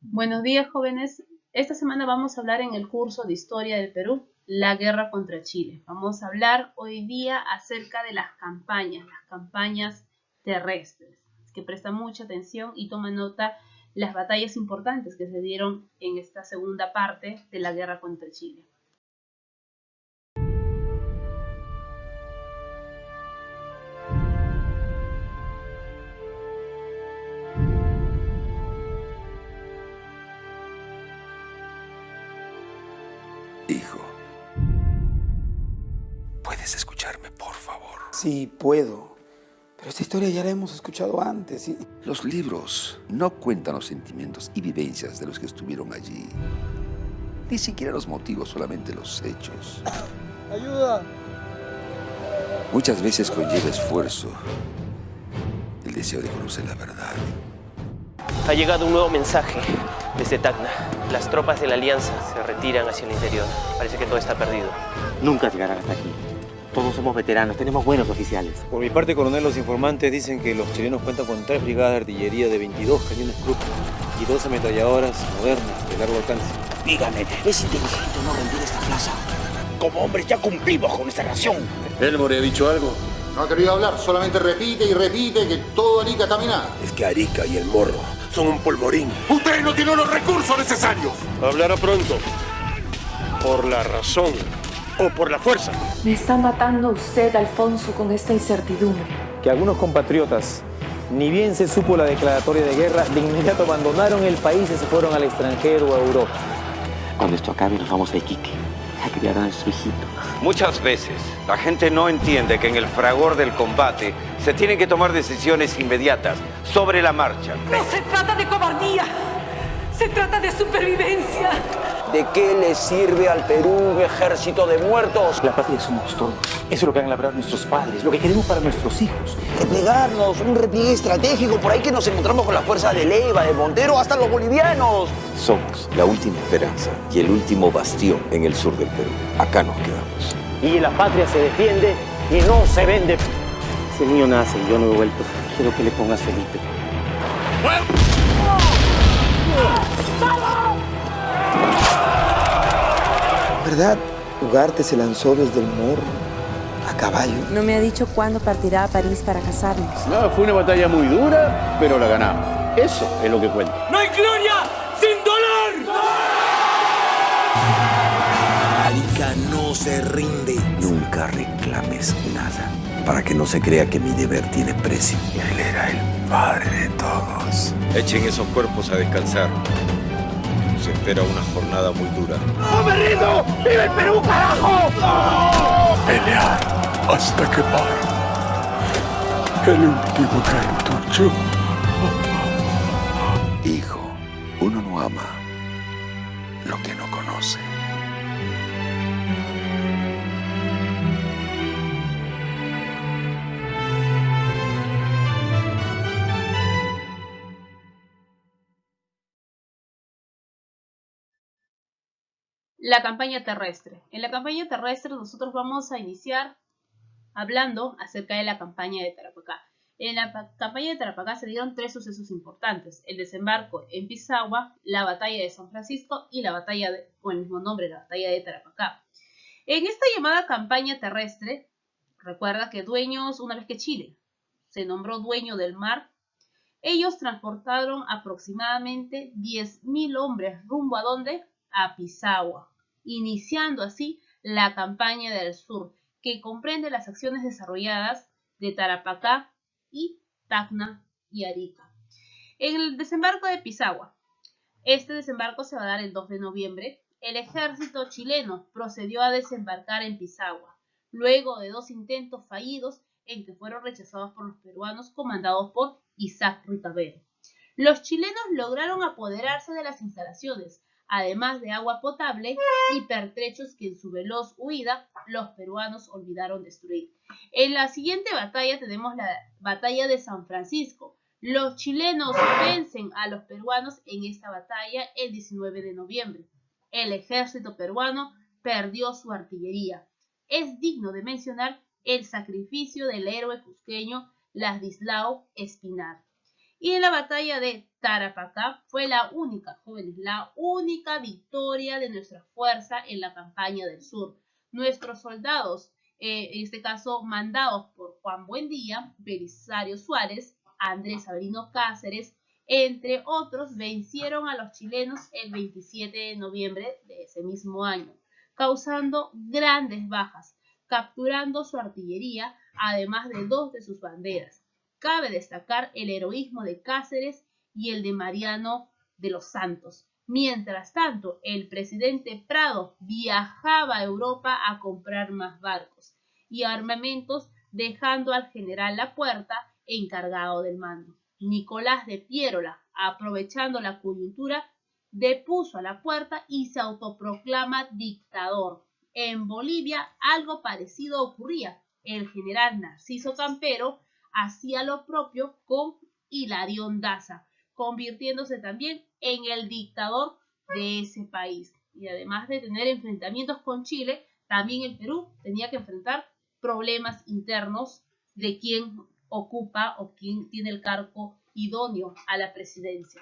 Buenos días, jóvenes. Esta semana vamos a hablar en el curso de Historia del Perú, la guerra contra Chile. Vamos a hablar hoy día acerca de las campañas terrestres. Así que presta mucha atención y toma nota las batallas importantes que se dieron en esta segunda parte de la guerra contra Chile. Hijo, ¿puedes escucharme, por favor? Sí, puedo. Pero esta historia ya la hemos escuchado antes y... Los libros no cuentan los sentimientos y vivencias de los que estuvieron allí. Ni siquiera los motivos, solamente los hechos. ¡Ayuda! Muchas veces conlleva esfuerzo el deseo de conocer la verdad. Ha llegado un nuevo mensaje desde Tacna. Las tropas de la Alianza se retiran hacia el interior. Parece que todo está perdido. Nunca llegarán hasta aquí. Todos somos veteranos, tenemos buenos oficiales. Por mi parte, coronel, los informantes dicen que los chilenos cuentan con 3 brigadas de artillería de 22 cañones Krupp y 12 ametralladoras modernas de largo alcance. Dígame, ¿es inteligente no rendir esta plaza? Como hombres ya cumplimos con nuestra ración. ¿Elmore ha dicho algo? No ha querido hablar, solamente repite y repite que todo Arica está minado. Es que Arica y el Morro son un polvorín. ¡Ustedes no tienen los recursos necesarios! Hablará pronto. ¿Por la razón o por la fuerza? Me está matando usted, Alfonso, con esta incertidumbre. Que algunos compatriotas, ni bien se supo la declaratoria de guerra, de inmediato abandonaron el país y se fueron al extranjero o a Europa. Cuando esto acabe nos vamos a Iquique a criar a nuestro hijito. Muchas veces la gente no entiende que en el fragor del combate se tienen que tomar decisiones inmediatas, sobre la marcha. No se trata de cobardía, se trata de supervivencia. ¿De qué le sirve al Perú un ejército de muertos? La patria somos todos. Eso es lo que han labrado nuestros padres, lo que queremos para nuestros hijos. Replegarnos, un repliegue estratégico, por ahí que nos encontramos con la fuerza de Leiva, de Montero, hasta los bolivianos. Somos la última esperanza y el último bastión en el sur del Perú. Acá nos quedamos. Y la patria se defiende y no se vende. Si el niño nace y yo no he vuelto, quiero que le pongas Felipe. ¿Verdad? Ugarte se lanzó desde el Morro, a caballo. No me ha dicho cuándo partirá a París para casarnos. No, fue una batalla muy dura, pero la ganamos. Eso es lo que cuenta. ¡No hay gloria sin dolor! Arica no se rinde. Nunca reclames nada, para que no se crea que mi deber tiene precio. Él era el padre de todos. Echen esos cuerpos a descansar. Se espera una jornada muy dura. ¡No me rindo! ¡Vive el Perú, carajo! ¡No! Pelear hasta que pare. El último cartucho. Hijo, uno no ama lo que no conoce. La campaña terrestre. En la campaña terrestre nosotros vamos a iniciar hablando acerca de la campaña de Tarapacá. En la campaña de Tarapacá se dieron 3 sucesos importantes: el desembarco en Pisagua, la batalla de San Francisco y la batalla con el mismo nombre, la batalla de Tarapacá. En esta llamada campaña terrestre, recuerda que una vez que Chile se nombró dueño del mar, ellos transportaron aproximadamente 10.000 hombres rumbo ¿a dónde? A Pisagua, iniciando así la campaña del sur, que comprende las acciones desarrolladas de Tarapacá y Tacna y Arica. En el desembarco de Pisagua, este desembarco se va a dar el 2 de noviembre, el ejército chileno procedió a desembarcar en Pisagua, luego de 2 intentos fallidos en que fueron rechazados por los peruanos comandados por Isaac Ricabero. Los chilenos lograron apoderarse de las instalaciones, además de agua potable y pertrechos que en su veloz huida los peruanos olvidaron destruir. En la siguiente batalla tenemos la batalla de San Francisco. Los chilenos vencen a los peruanos en esta batalla el 19 de noviembre. El ejército peruano perdió su artillería. Es digno de mencionar el sacrificio del héroe cusqueño Ladislao Espinar. Y en la batalla de Tarapacá fue la única, jóvenes, la única victoria de nuestra fuerza en la campaña del sur. Nuestros soldados, en este caso mandados por Juan Buendía, Belisario Suárez, Andrés Avelino Cáceres, entre otros, vencieron a los chilenos el 27 de noviembre de ese mismo año, causando grandes bajas, capturando su artillería, además de 2 de sus banderas. Cabe destacar el heroísmo de Cáceres y el de Mariano de los Santos. Mientras tanto, el presidente Prado viajaba a Europa a comprar más barcos y armamentos, dejando al general Lapuerta encargado del mando. Nicolás de Piérola, aprovechando la coyuntura, depuso a Lapuerta y se autoproclama dictador. En Bolivia algo parecido ocurría. El general Narciso Campero hacía lo propio con Hilarión Daza, convirtiéndose también en el dictador de ese país. Y además de tener enfrentamientos con Chile, también el Perú tenía que enfrentar problemas internos de quién ocupa o quién tiene el cargo idóneo a la presidencia.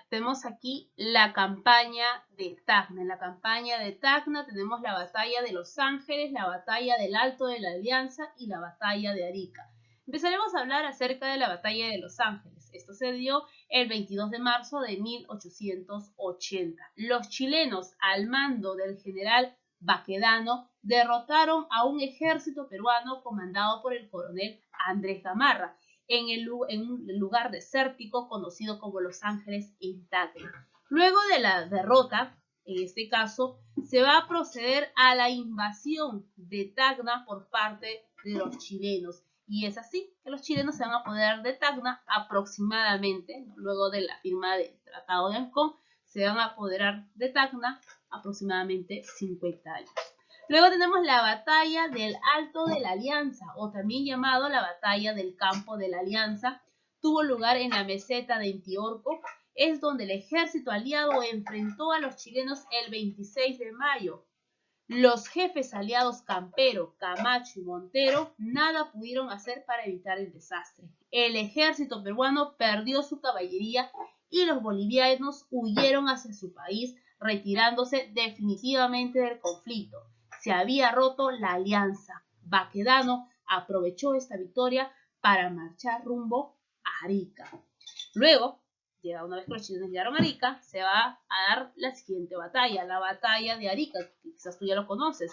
Tenemos aquí la campaña de Tacna. En la campaña de Tacna tenemos la batalla de Los Ángeles, la batalla del Alto de la Alianza y la batalla de Arica. Empezaremos a hablar acerca de la batalla de Los Ángeles. Esto se dio el 22 de marzo de 1880. Los chilenos, al mando del general Baquedano, derrotaron a un ejército peruano comandado por el coronel Andrés Gamarra en un lugar desértico conocido como Los Ángeles en Tacna. Luego de la derrota, en este caso, se va a proceder a la invasión de Tacna por parte de los chilenos. Y es así que los chilenos se van a apoderar de Tacna aproximadamente, luego de la firma del Tratado de Ancón, se van a apoderar de Tacna aproximadamente 50 años. Luego tenemos la batalla del Alto de la Alianza, o también llamado la batalla del Campo de la Alianza. Tuvo lugar en la meseta de Intiorco. Es donde el ejército aliado enfrentó a los chilenos el 26 de mayo. Los jefes aliados Campero, Camacho y Montero nada pudieron hacer para evitar el desastre. El ejército peruano perdió su caballería y los bolivianos huyeron hacia su país, retirándose definitivamente del conflicto. Se había roto la alianza. Baquedano aprovechó esta victoria para marchar rumbo a Arica. Luego, una vez que los chilenos llegaron a Arica, se va a dar la siguiente batalla, la batalla de Arica, que quizás tú ya lo conoces.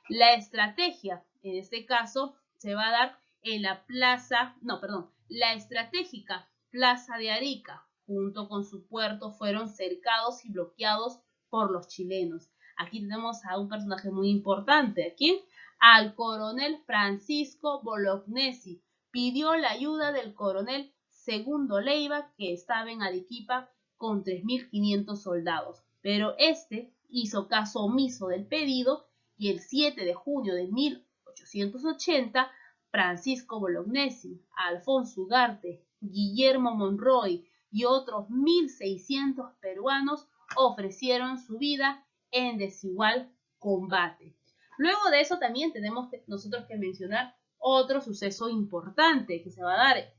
La estrategia, en este caso, se va a dar en la la estratégica Plaza de Arica, junto con su puerto, fueron cercados y bloqueados por los chilenos. Aquí tenemos a un personaje muy importante. ¿A quién? Al coronel Francisco Bolognesi. Pidió la ayuda del coronel Segundo Leiva, que estaba en Arequipa con 3.500 soldados. Pero este hizo caso omiso del pedido y el 7 de junio de 1880, Francisco Bolognesi, Alfonso Ugarte, Guillermo Monroy y otros 1.600 peruanos ofrecieron su vida en desigual combate. Luego de eso también tenemos nosotros que mencionar otro suceso importante que se va a dar.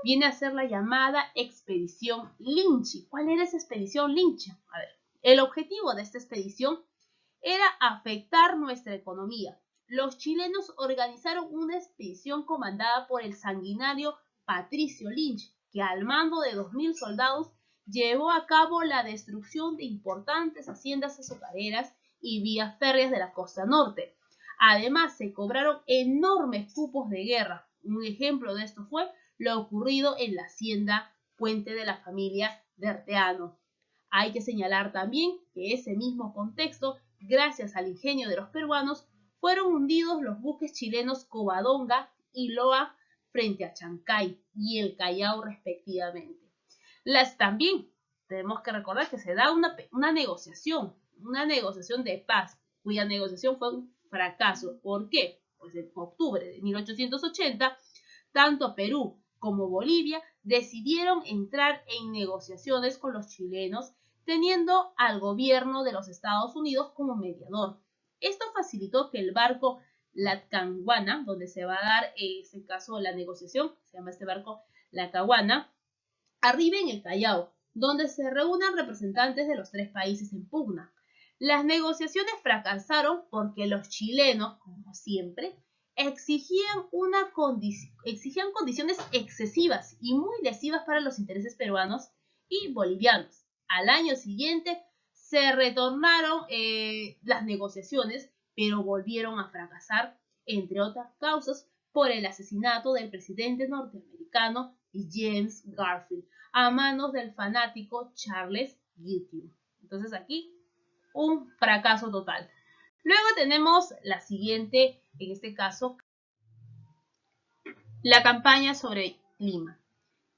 Viene a ser la llamada Expedición Linchi. ¿Cuál era esa Expedición Linchi? A ver, el objetivo de esta expedición era afectar nuestra economía. Los chilenos organizaron una expedición comandada por el sanguinario Patricio Lynch, que al mando de 2.000 soldados llevó a cabo la destrucción de importantes haciendas azucareras y vías férreas de la costa norte. Además, se cobraron enormes cupos de guerra. Un ejemplo de esto fue lo ocurrido en la hacienda Puente de la familia Berteano. Hay que señalar también que ese mismo contexto, gracias al ingenio de los peruanos, fueron hundidos los buques chilenos Covadonga y Loa frente a Chancay y el Callao respectivamente. También tenemos que recordar que se da una negociación de paz, cuya negociación fue un fracaso. ¿Por qué? Pues en octubre de 1880, tanto Perú como Bolivia decidieron entrar en negociaciones con los chilenos, teniendo al gobierno de los Estados Unidos como mediador. Esto facilitó que el barco la Caguana, donde se va a dar, en este caso, la negociación, se llama este barco la Caguana, arriba en el Callao, donde se reúnen representantes de los 3 países en pugna. Las negociaciones fracasaron porque los chilenos, como siempre, exigían condiciones excesivas y muy lesivas para los intereses peruanos y bolivianos. Al año siguiente se retornaron las negociaciones, pero volvieron a fracasar, entre otras causas, por el asesinato del presidente norteamericano James Garfield a manos del fanático Charles Guillotin. Entonces aquí un fracaso total. Luego tenemos la siguiente, en este caso, la campaña sobre Lima.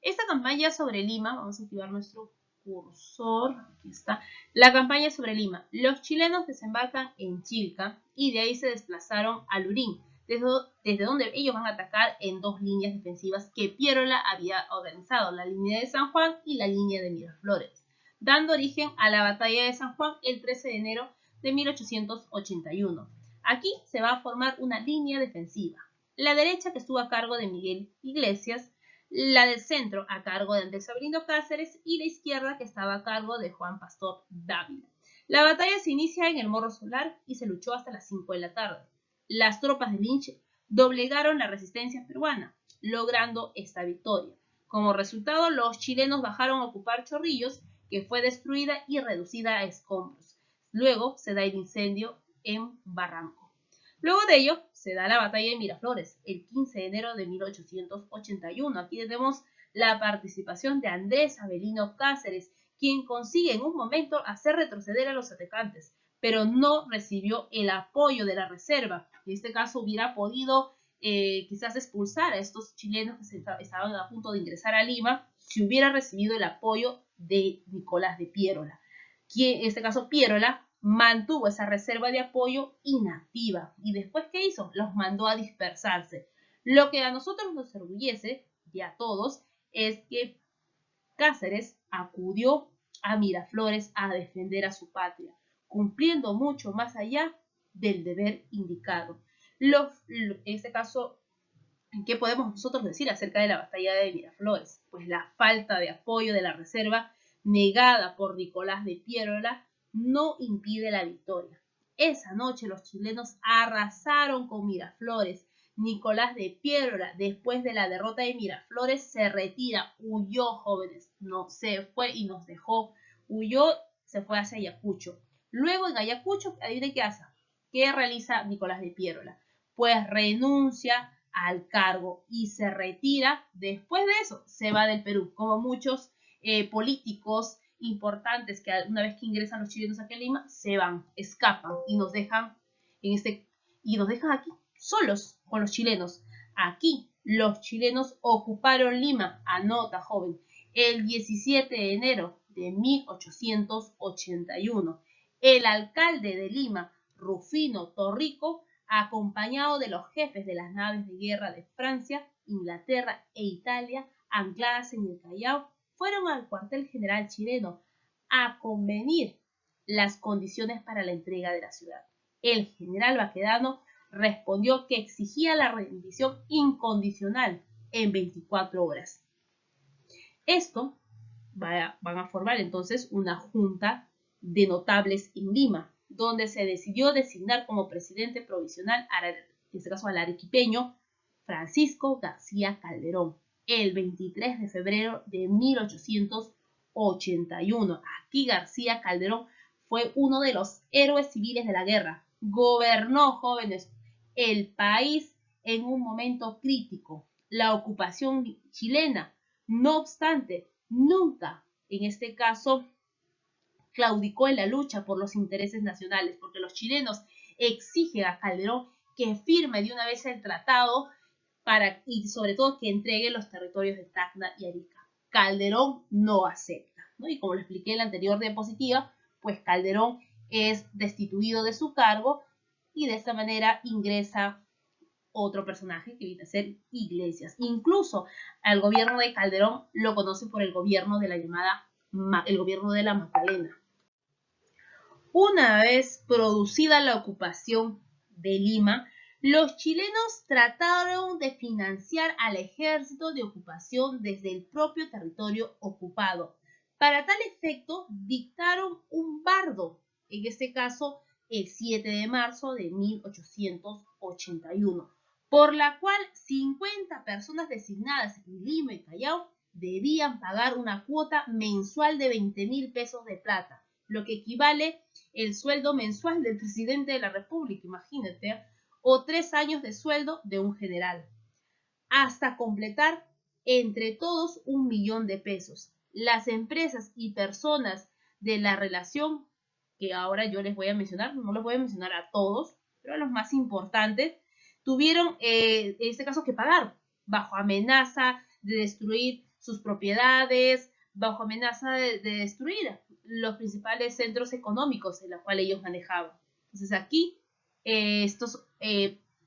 Esta campaña sobre Lima, vamos a activar nuestro cursor, aquí está, la campaña sobre Lima. Los chilenos desembarcan en Chilca y de ahí se desplazaron a Lurín, desde donde ellos van a atacar en 2 líneas defensivas que Pierola había organizado, la línea de San Juan y la línea de Miraflores, dando origen a la batalla de San Juan el 13 de enero de 1881. Aquí se va a formar una línea defensiva, la derecha que estuvo a cargo de Miguel Iglesias, la del centro a cargo de Andrés Avelino Cáceres y la izquierda que estaba a cargo de Juan Pastor Dávila. La batalla se inicia en el Morro Solar y se luchó hasta las 5 de la tarde. Las tropas de Lynch doblegaron la resistencia peruana, logrando esta victoria. Como resultado, los chilenos bajaron a ocupar Chorrillos, que fue destruida y reducida a escombros. Luego se da el incendio en Barranco. Luego de ello, se da la batalla de Miraflores, el 15 de enero de 1881. Aquí tenemos la participación de Andrés Avelino Cáceres, quien consigue en un momento hacer retroceder a los atacantes, pero no recibió el apoyo de la reserva. En este caso hubiera podido quizás expulsar a estos chilenos que estaban a punto de ingresar a Lima si hubiera recibido el apoyo de Nicolás de Pierola, quien en este caso Pierola mantuvo esa reserva de apoyo inactiva y después ¿qué hizo? Los mandó a dispersarse. Lo que a nosotros nos enorgullece y a todos es que Cáceres acudió a Miraflores a defender a su patria, cumpliendo mucho más allá del deber indicado. En este caso, ¿qué podemos nosotros decir acerca de la batalla de Miraflores? Pues la falta de apoyo de la reserva negada por Nicolás de Pierola no impide la victoria. Esa noche los chilenos arrasaron con Miraflores. Nicolás de Pierola, después de la derrota de Miraflores, se retira, huyó, jóvenes, no se fue y nos dejó, huyó, se fue hacia Ayacucho. Luego en Ayacucho, adivinen qué hace, ¿qué realiza Nicolás de Pierola? Pues renuncia al cargo y se retira. Después de eso se va del Perú, como muchos políticos importantes que una vez que ingresan los chilenos aquí a Lima se van, escapan y nos dejan aquí solos con los chilenos. Aquí los chilenos ocuparon Lima, anota joven, el 17 de enero de 1881. El alcalde de Lima, Rufino Torrico, acompañado de los jefes de las naves de guerra de Francia, Inglaterra e Italia, ancladas en el Callao, fueron al cuartel general chileno a convenir las condiciones para la entrega de la ciudad. El general Baquedano respondió que exigía la rendición incondicional en 24 horas. Esto van a formar entonces una junta de notables en Lima, donde se decidió designar como presidente provisional, en este caso al arequipeño, Francisco García Calderón, el 23 de febrero de 1881. Aquí García Calderón fue uno de los héroes civiles de la guerra. Gobernó, jóvenes, el país en un momento crítico, la ocupación chilena. No obstante, nunca, en este caso, claudicó en la lucha por los intereses nacionales, porque los chilenos exigen a Calderón que firme de una vez el tratado y sobre todo que entregue los territorios de Tacna y Arica. Calderón no acepta, ¿no? Y como lo expliqué en la anterior diapositiva, pues Calderón es destituido de su cargo y de esta manera ingresa otro personaje que viene a ser Iglesias. Incluso al gobierno de Calderón lo conoce por el gobierno de el gobierno de la Magdalena. Una vez producida la ocupación de Lima, Los chilenos trataron de financiar al ejército de ocupación desde el propio territorio ocupado. Para tal efecto, dictaron un bardo, en este caso el 7 de marzo de 1881, por la cual 50 personas designadas en Lima y Callao debían pagar una cuota mensual de 20.000 pesos de plata, lo que equivale el sueldo mensual del presidente de la República, imagínate, o 3 años de sueldo de un general, hasta completar entre todos 1.000.000 de pesos. Las empresas y personas de la relación, que ahora yo les voy a mencionar, no los voy a mencionar a todos, pero a los más importantes, tuvieron en este caso que pagar bajo amenaza de destruir sus propiedades, bajo amenaza de destruir los principales centros económicos en los cuales ellos manejaban. Entonces aquí estos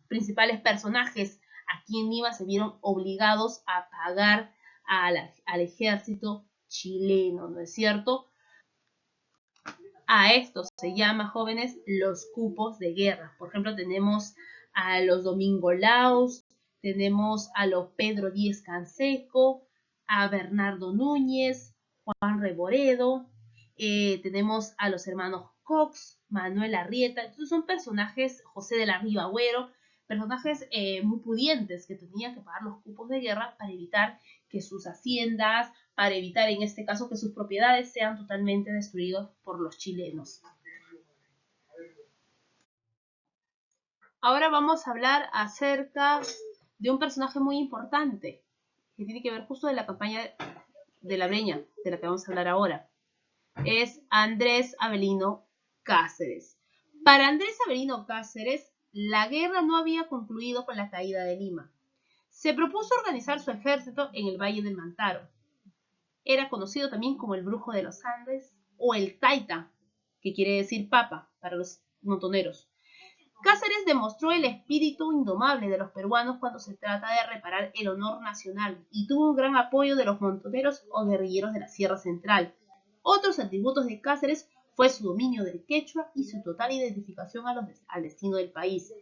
principales personajes aquí en Lima se vieron obligados a pagar al ejército chileno, ¿no es cierto? A esto se llama, jóvenes, los cupos de guerra. Por ejemplo, tenemos a los Domingo Laus, tenemos a los Pedro Díez Canseco, a Bernardo Núñez, Juan Reboredo, tenemos a los hermanos Cox, Manuel Arrieta. Entonces son personajes, José de la Riva Agüero, personajes muy pudientes que tenían que pagar los cupos de guerra para evitar que sus haciendas, para evitar en este caso que sus propiedades sean totalmente destruidas por los chilenos. Ahora vamos a hablar acerca de un personaje muy importante que tiene que ver justo de la campaña de la Breña, de la que vamos a hablar ahora. Es Andrés Avelino Cáceres. Para Andrés Avelino Cáceres, la guerra no había concluido con la caída de Lima. Se propuso organizar su ejército en el Valle del Mantaro. Era conocido también como el Brujo de los Andes o el Taita, que quiere decir papa para los montoneros. Cáceres demostró el espíritu indomable de los peruanos cuando se trata de reparar el honor nacional y tuvo un gran apoyo de los montoneros o guerrilleros de la Sierra Central. Otros atributos de Cáceres fue su dominio del quechua y su total identificación al destino del país.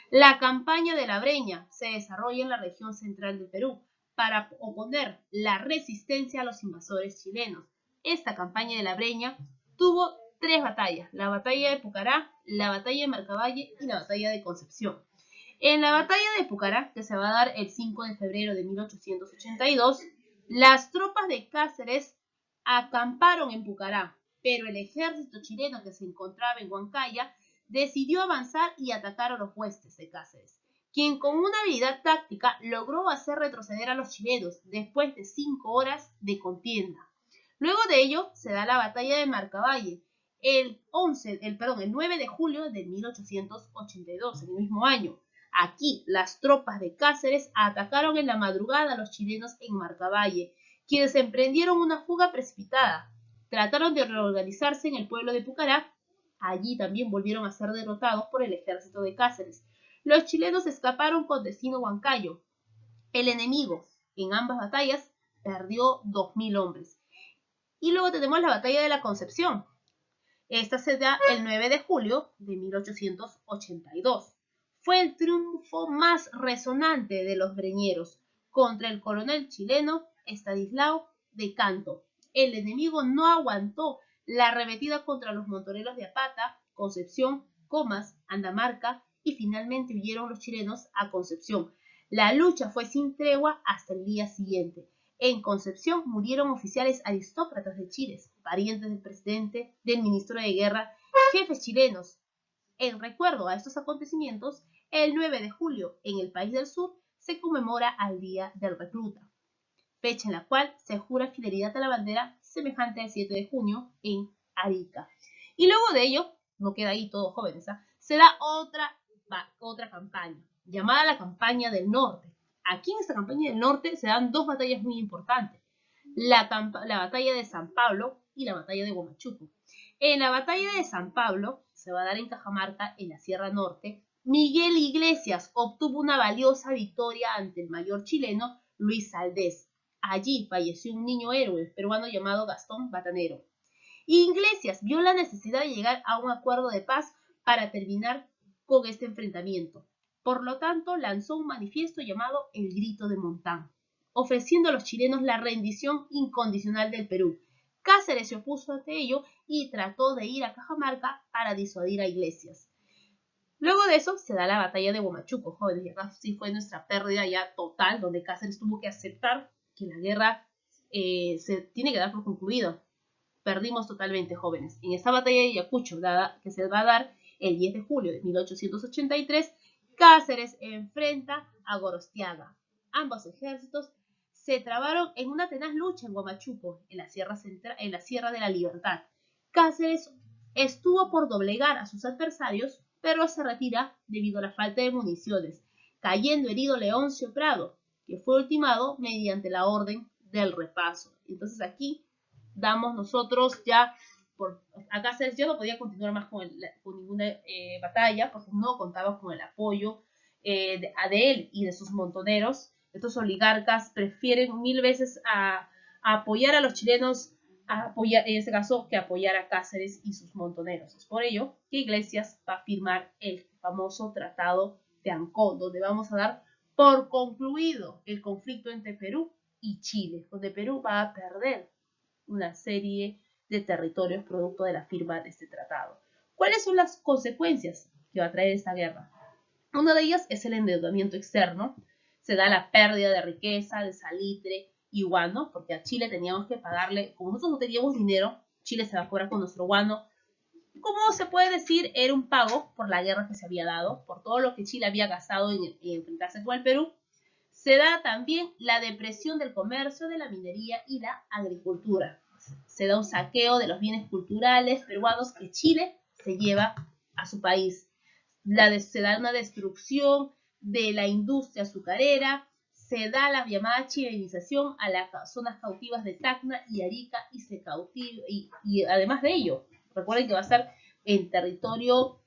La campaña de la Breña se desarrolla en la región central del Perú para oponer la resistencia a los invasores chilenos. Esta campaña de la Breña tuvo 3 batallas: la batalla de Pucará, la batalla de Marcavalle y la batalla de Concepción. En la batalla de Pucará, que se va a dar el 5 de febrero de 1882, las tropas de Cáceres acamparon en Pucará, pero el ejército chileno que se encontraba en Huancaya decidió avanzar y atacar a los huestes de Cáceres, quien con una habilidad táctica logró hacer retroceder a los chilenos después de 5 horas de contienda. Luego de ello se da la batalla de Marcavalle, el 9 de julio de 1882, el mismo año. Aquí las tropas de Cáceres atacaron en la madrugada a los chilenos en Marcavalle, quienes emprendieron una fuga precipitada. Trataron de reorganizarse en el pueblo de Pucará. Allí también volvieron a ser derrotados por el ejército de Cáceres. Los chilenos escaparon con destino Huancayo. El enemigo en ambas batallas perdió 2.000 hombres. Y luego tenemos la batalla de la Concepción. Esta se da el 9 de julio de 1882. Fue el triunfo más resonante de los breñeros contra el coronel chileno Estanislao de Canto. El enemigo no aguantó la arremetida contra los montoneros de Apata, Concepción, Comas, Andamarca y finalmente huyeron los chilenos a Concepción. La lucha fue sin tregua hasta el día siguiente. En Concepción murieron oficiales aristócratas de Chile, parientes del presidente, del ministro de guerra, jefes chilenos. En recuerdo a estos acontecimientos, el 9 de julio en el país del sur se conmemora al Día del Recluta, fecha en la cual se jura fidelidad a la bandera semejante al 7 de junio en Arica. Y luego de ello, no queda ahí todo, jóvenes, se da otra campaña, llamada la Campaña del Norte. Aquí en esta campaña del norte se dan 2 batallas muy importantes: la batalla de San Pablo y la batalla de Huamachuco. En la batalla de San Pablo, se va a dar en Cajamarca, en la Sierra Norte, Miguel Iglesias obtuvo una valiosa victoria ante el mayor chileno Luis Saldés. Allí falleció un niño héroe peruano llamado Gastón Batanero. Iglesias vio la necesidad de llegar a un acuerdo de paz para terminar con este enfrentamiento. Por lo tanto, lanzó un manifiesto llamado El Grito de Montán, ofreciendo a los chilenos la rendición incondicional del Perú. Cáceres se opuso ante ello y trató de ir a Cajamarca para disuadir a Iglesias. Luego de eso se da la batalla de Huamachuco, jóvenes, y acá sí fue nuestra pérdida ya total, donde Cáceres tuvo que aceptar que la guerra se tiene que dar por concluido. Perdimos totalmente, jóvenes. En esta batalla de Ayacucho, que se va a dar el 10 de julio de 1883, Cáceres enfrenta a Gorostiaga. Ambos ejércitos se trabaron en una tenaz lucha en Huamachuco, en la Sierra de la Libertad. Cáceres estuvo por doblegar a sus adversarios, pero se retira debido a la falta de municiones, cayendo herido Leoncio Prado, que fue ultimado mediante la orden del repaso. Entonces aquí damos nosotros ya, acá Cáceres ya no podía continuar más con ninguna batalla, porque no contaba con el apoyo de él y de sus montoneros. Estos oligarcas prefieren mil veces a apoyar a los chilenos, en este caso, que apoyar a Cáceres y sus montoneros. Es por ello que Iglesias va a firmar el famoso Tratado de Ancón, donde vamos a dar por concluido el conflicto entre Perú y Chile, donde Perú va a perder una serie de territorios producto de la firma de este tratado. ¿Cuáles son las consecuencias que va a traer esta guerra? Una de ellas es el endeudamiento externo. Se da la pérdida de riqueza, de salitre y guano, porque a Chile teníamos que pagarle, como nosotros no teníamos dinero, Chile se va a cobrar con nuestro guano. ¿Cómo se puede decir? Era un pago por la guerra que se había dado, por todo lo que Chile había gastado en enfrentarse con el Perú. Se da también la depresión del comercio, de la minería y la agricultura. Se da un saqueo de los bienes culturales peruanos que Chile se lleva a su país. Se da una destrucción de la industria azucarera, se da la llamada chilenización a las zonas cautivas de Tacna y Arica y además de ello, recuerden que va a estar en territorio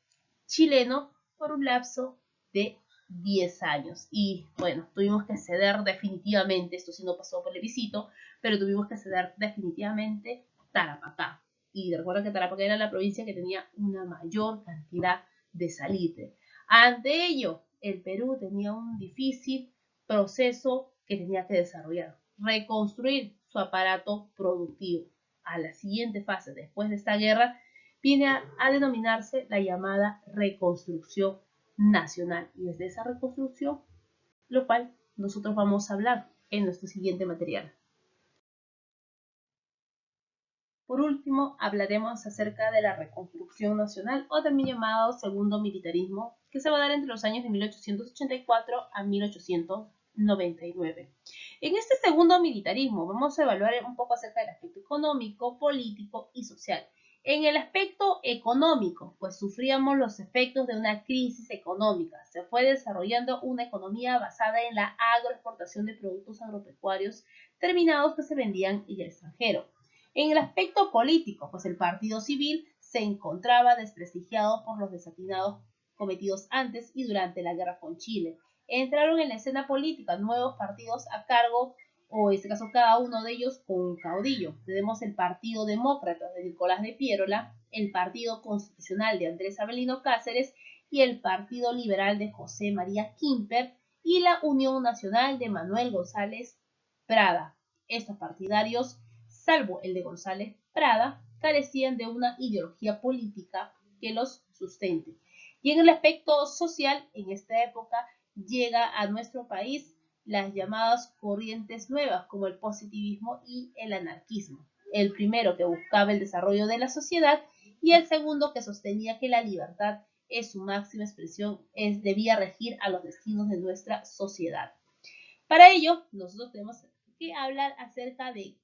chileno por un lapso de 10 años. Y bueno, tuvimos que ceder definitivamente, esto sí no pasó por el plebiscito, pero tuvimos que ceder definitivamente Tarapacá. Y recuerden que Tarapacá era la provincia que tenía una mayor cantidad de salitre. Ante ello, el Perú tenía un difícil proceso que tenía que desarrollar, reconstruir su aparato productivo. A la siguiente fase, después de esta guerra, viene a denominarse la llamada reconstrucción nacional. Y desde esa reconstrucción, lo cual nosotros vamos a hablar en nuestro siguiente material. Por último, hablaremos acerca de la reconstrucción nacional, o también llamado segundo militarismo, que se va a dar entre los años de 1884 a 1899. En este segundo militarismo vamos a evaluar un poco acerca del aspecto económico, político y social. En el aspecto económico, pues sufríamos los efectos de una crisis económica. Se fue desarrollando una economía basada en la agroexportación de productos agropecuarios terminados que se vendían en el extranjero. En el aspecto político, pues el partido civil se encontraba desprestigiado por los desatinados cometidos antes y durante la guerra con Chile. Entraron en la escena política nuevos partidos a cargo, o en este caso cada uno de ellos con un caudillo. Tenemos el Partido Demócrata de Nicolás de Piérola, el Partido Constitucional de Andrés Avelino Cáceres y el Partido Liberal de José María Quimper y la Unión Nacional de Manuel González Prada. Estos partidarios, salvo el de González Prada, carecían de una ideología política que los sustente. Y en el aspecto social, en esta época llega a nuestro país las llamadas corrientes nuevas, como el positivismo y el anarquismo. El primero que buscaba el desarrollo de la sociedad y el segundo que sostenía que la libertad es su máxima expresión, debía regir a los destinos de nuestra sociedad. Para ello, nosotros tenemos que hablar acerca de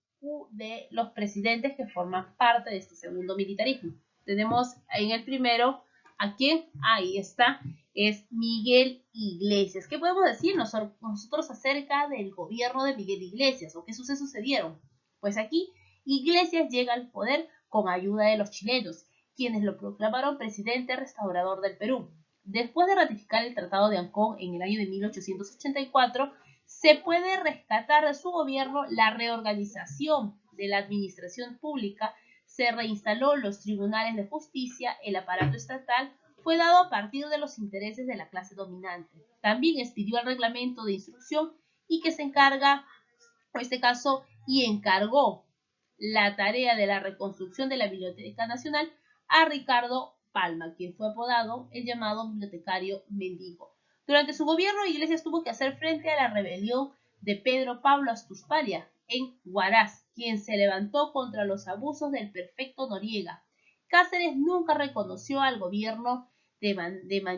los presidentes que forman parte de este segundo militarismo. Tenemos en el primero, ¿a quién? Ahí está, es Miguel Iglesias. ¿Qué podemos decir nosotros acerca del gobierno de Miguel Iglesias o qué sucesos se dieron? Pues aquí Iglesias llega al poder con ayuda de los chilenos, quienes lo proclamaron presidente restaurador del Perú. Después de ratificar el Tratado de Ancón en el año de 1884, se puede rescatar de su gobierno la reorganización de la administración pública, se reinstaló los tribunales de justicia, el aparato estatal fue dado a partir de los intereses de la clase dominante. También expidió el reglamento de instrucción y que se encarga, en este caso, y encargó la tarea de la reconstrucción de la Biblioteca Nacional a Ricardo Palma, quien fue apodado el llamado bibliotecario mendigo. Durante su gobierno, Iglesias tuvo que hacer frente a la rebelión de Pedro Pablo Astuspalia en Huaraz, quien se levantó contra los abusos del prefecto Noriega. Cáceres nunca reconoció al gobierno de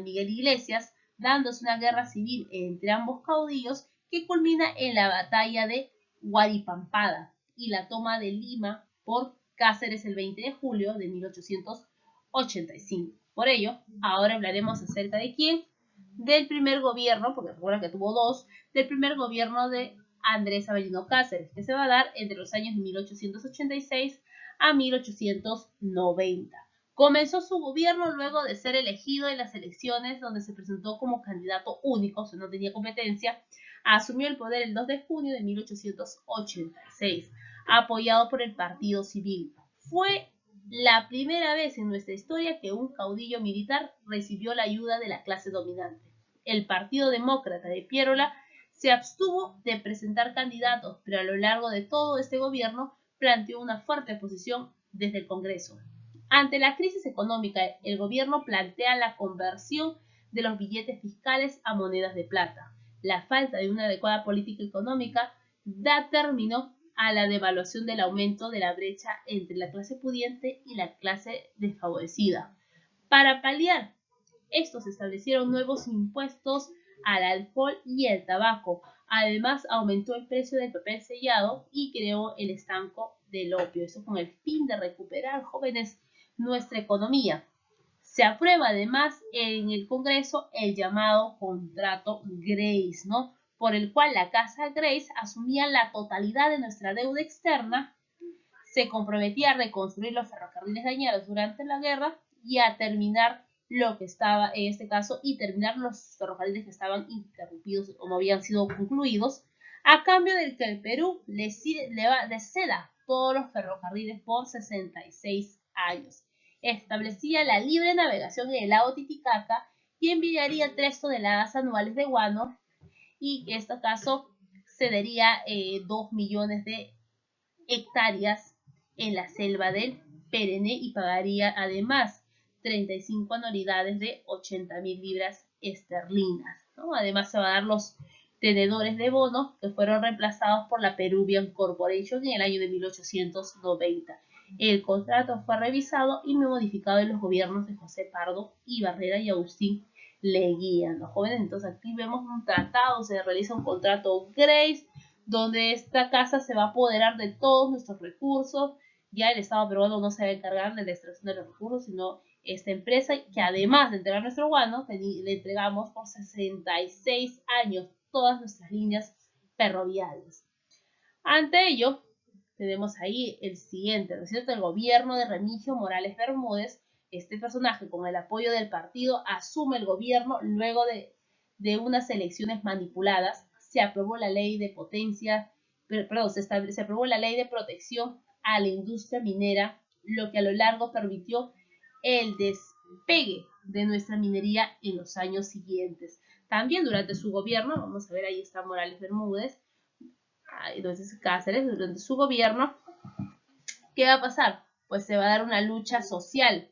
Miguel Iglesias, dándose una guerra civil entre ambos caudillos que culmina en la batalla de Huaripampada y la toma de Lima por Cáceres el 20 de julio de 1885. Por ello, ahora hablaremos acerca de quién, del primer gobierno, porque recuerda que tuvo dos, del primer gobierno de Andrés Avelino Cáceres, que se va a dar entre los años 1886 a 1890. Comenzó su gobierno luego de ser elegido en las elecciones donde se presentó como candidato único, o sea, no tenía competencia. Asumió el poder el 2 de junio de 1886, apoyado por el Partido Civil. Fue la primera vez en nuestra historia que un caudillo militar recibió la ayuda de la clase dominante. El Partido Demócrata de Pierola se abstuvo de presentar candidatos, pero a lo largo de todo este gobierno planteó una fuerte oposición desde el Congreso. Ante la crisis económica, el gobierno plantea la conversión de los billetes fiscales a monedas de plata. La falta de una adecuada política económica da término a la devaluación del aumento de la brecha entre la clase pudiente y la clase desfavorecida. Para paliar esto, se establecieron nuevos impuestos al alcohol y el tabaco. Además, aumentó el precio del papel sellado y creó el estanco del opio. Eso con el fin de recuperar, jóvenes, nuestra economía. Se aprueba además en el Congreso el llamado contrato Grace, ¿no? Por el cual la casa Grace asumía la totalidad de nuestra deuda externa, se comprometía a reconstruir los ferrocarriles dañados durante la guerra y a terminar lo que estaba, en este caso, y terminar los ferrocarriles que estaban interrumpidos o no habían sido concluidos, a cambio del que el Perú le ceda todos los ferrocarriles por 66 años. Establecía la libre navegación en el lago Titicaca y enviaría 3 toneladas anuales de guano, y en este caso cedería 2 millones de hectáreas en la selva del Perenne y pagaría además 35 anualidades de 80.000 libras esterlinas, ¿no? Además se van a dar los tenedores de bonos que fueron reemplazados por la Peruvian Corporation en el año de 1890. El contrato fue revisado y modificado en los gobiernos de José Pardo y Barrera y Agustín Leguía, ¿no, jóvenes? Entonces aquí vemos un tratado, se realiza un contrato Grace, donde esta casa se va a apoderar de todos nuestros recursos. Ya el Estado peruano no se va a encargar de la extracción de los recursos, sino esta empresa, que además de entregar nuestro guano, le entregamos por 66 años todas nuestras líneas ferroviarias. Ante ello, tenemos ahí el siguiente, ¿no es cierto? El gobierno de Remigio Morales Bermúdez. Este personaje, con el apoyo del partido, asume el gobierno luego de unas elecciones manipuladas. Se aprobó la ley de se aprobó la ley de protección a la industria minera, lo que a lo largo permitió el despegue de nuestra minería en los años siguientes. También durante su gobierno, vamos a ver, ahí está Morales Bermúdez, entonces Cáceres, durante su gobierno, ¿qué va a pasar? Pues se va a dar una lucha social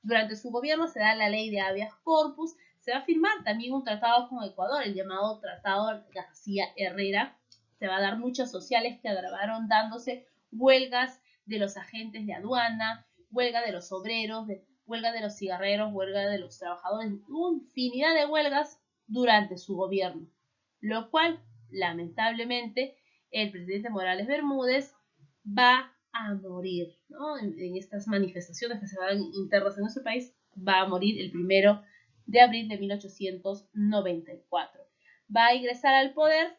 durante su gobierno se da la ley de habeas corpus, se va a firmar también un tratado con Ecuador, el llamado Tratado García Herrera. Se va a dar luchas sociales que agravaron dándose huelgas de los agentes de aduana, huelga de los obreros, huelga de los cigarreros, huelga de los trabajadores, infinidad de huelgas durante su gobierno, lo cual, lamentablemente, el presidente Morales Bermúdez va a morir, ¿no? En estas manifestaciones que se van internas en nuestro país, va a morir el 1 de abril de 1894. Va a ingresar al poder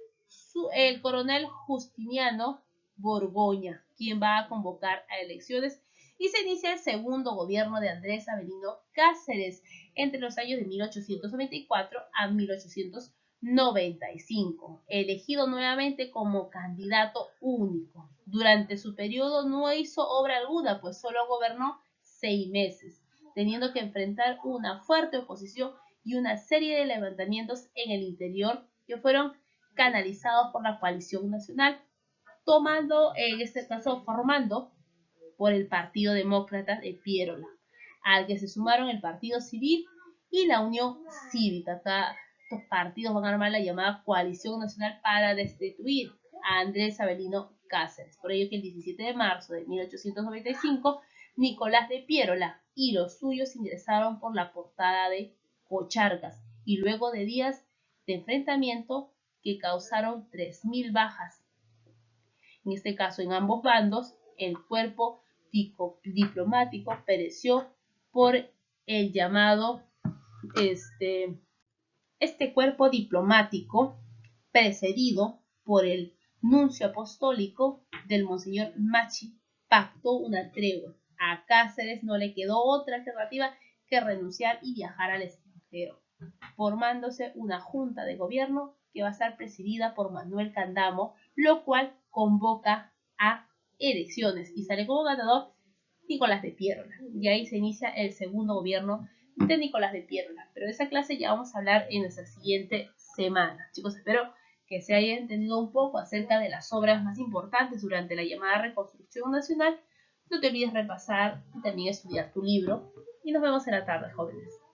el coronel Justiniano Borgoña, quien va a convocar a elecciones, y se inicia el segundo gobierno de Andrés Avelino Cáceres entre los años de 1894 a 1895, elegido nuevamente como candidato único. Durante su periodo no hizo obra alguna, pues solo gobernó 6 meses. teniendo que enfrentar una fuerte oposición y una serie de levantamientos en el interior que fueron canalizados por la coalición nacional, formando por el Partido Demócrata de Piérola, al que se sumaron el Partido Civil y la Unión Cívica. Estos partidos van a armar la llamada Coalición Nacional para destituir a Andrés Avelino Cáceres. Por ello que el 17 de marzo de 1895, Nicolás de Piérola y los suyos ingresaron por la portada de Cocharcas, y luego de días de enfrentamiento que causaron 3.000 bajas. En este caso, en ambos bandos, el cuerpo diplomático pereció por el llamado, este cuerpo diplomático, precedido por el nuncio apostólico del Monseñor Machi, pactó una tregua. A Cáceres no le quedó otra alternativa que renunciar y viajar al extranjero, formándose una junta de gobierno que va a estar presidida por Manuel Candamo, lo cual convoca a elecciones y sale como ganador Nicolás de Piérola. Y ahí se inicia el segundo gobierno de Nicolás de Piérola. Pero de esa clase ya vamos a hablar en nuestra siguiente semana. Chicos, espero que se haya entendido un poco acerca de las obras más importantes durante la llamada Reconstrucción Nacional. No te olvides repasar y también estudiar tu libro. Y nos vemos en la tarde, jóvenes.